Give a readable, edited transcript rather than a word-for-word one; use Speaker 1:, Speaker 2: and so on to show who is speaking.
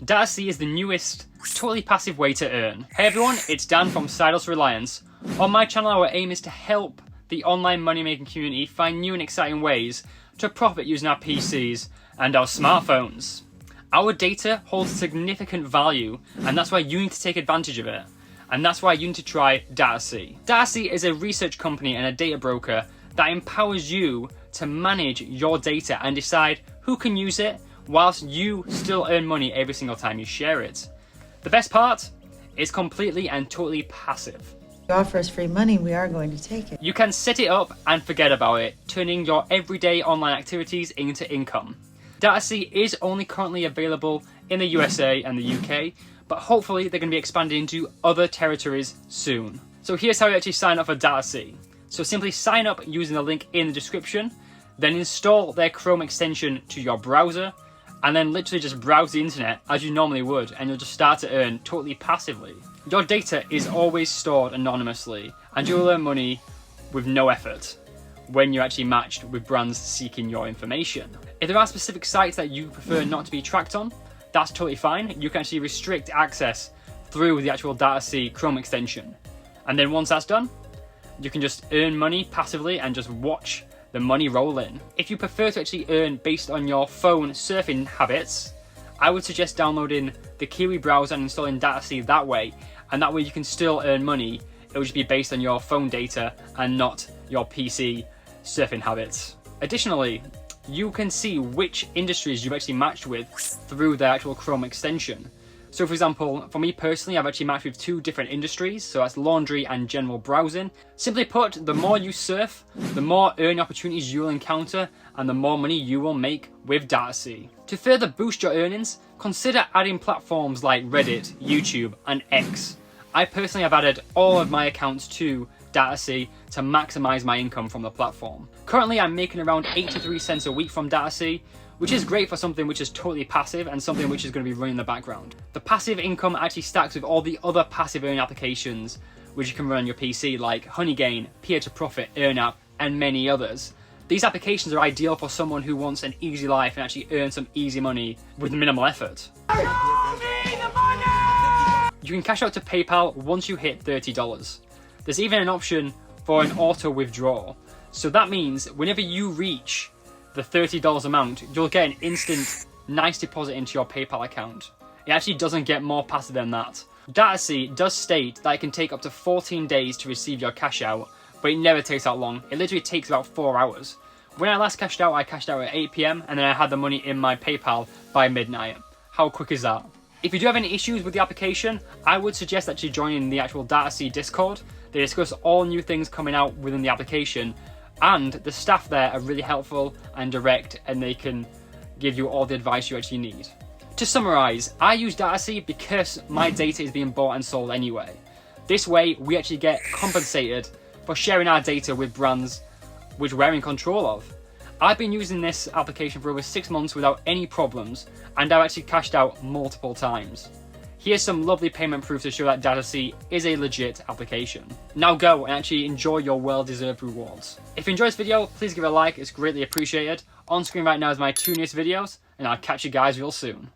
Speaker 1: Datacy is the newest, totally passive way to earn. Hey everyone, it's Dan from Sidehustle Reliance. On my channel, our aim is to help the online money-making community find new and exciting ways to profit using our PCs and our smartphones. Our data holds significant value, and that's why you need to take advantage of it. And that's why you need to try Datacy. Datacy is a research company and a data broker that empowers you to manage your data and decide who can use it whilst you still earn money every single time you share it. The best part is completely and totally passive.
Speaker 2: You offer us free money, we are going to take it.
Speaker 1: You can set it up and forget about it, turning your everyday online activities into income. Datacy is only currently available in the USA and the UK, but hopefully they're going to be expanding into other territories soon. So here's how you actually sign up for Datacy. So simply sign up using the link in the description, then install their Chrome extension to your browser, and then literally just browse the internet as you normally would, and you'll just start to earn totally passively. Your data is always stored anonymously, and you'll earn money with no effort when you're actually matched with brands seeking your information. If there are specific sites that you prefer not to be tracked on, that's totally fine. You can actually restrict access through the actual Datacy Chrome extension. And then once that's done, you can just earn money passively and just watch the money roll in. If you prefer to actually earn based on your phone surfing habits, I would suggest downloading the Kiwi browser and installing Datacy that way, and that way you can still earn money. It will just be based on your phone data and not your PC surfing habits. Additionally, you can see which industries you've actually matched with through the actual Chrome extension. So for example, for me personally, I've actually matched with 2 different industries, so that's laundry and general browsing. Simply put, the more you surf, the more earning opportunities you'll encounter and the more money you will make with Datacy. To further boost your earnings, consider adding platforms like Reddit, YouTube and X. I personally have added all of my accounts to Datacy to maximize my income from the platform. Currently I'm making around 83 cents a week from Datacy, which is great for something which is totally passive and something which is going to be running in the background. The passive income actually stacks with all the other passive earning applications which you can run on your PC, like Honeygain, Peer to Profit, EarnApp, and many others. These applications are ideal for someone who wants an easy life and actually earn some easy money with minimal effort. You can cash out to PayPal once you hit $30. There's even an option for an auto withdrawal. So that means whenever you reach the $30 amount, you'll get an instant nice deposit into your PayPal account. It actually doesn't get more passive than that. Datacy does state that it can take up to 14 days to receive your cash out, but it never takes that long. It literally takes about 4 hours. When I last cashed out, I cashed out at 8 PM and then I had the money in my PayPal by midnight. How quick is that? If you do have any issues with the application, I would suggest actually joining the actual Datacy Discord. They discuss all new things coming out within the application, and the staff there are really helpful and direct, and they can give you all the advice you actually need. To summarize, I use Datacy because my data is being bought and sold anyway. This way, we actually get compensated for sharing our data with brands which we're in control of. I've been using this application for over 6 months without any problems, and I've actually cashed out multiple times. Here's some lovely payment proof to show that Datacy is a legit application. Now go and actually enjoy your well-deserved rewards. If you enjoyed this video, please give it a like, it's greatly appreciated. On screen right now is my 2 newest videos, and I'll catch you guys real soon.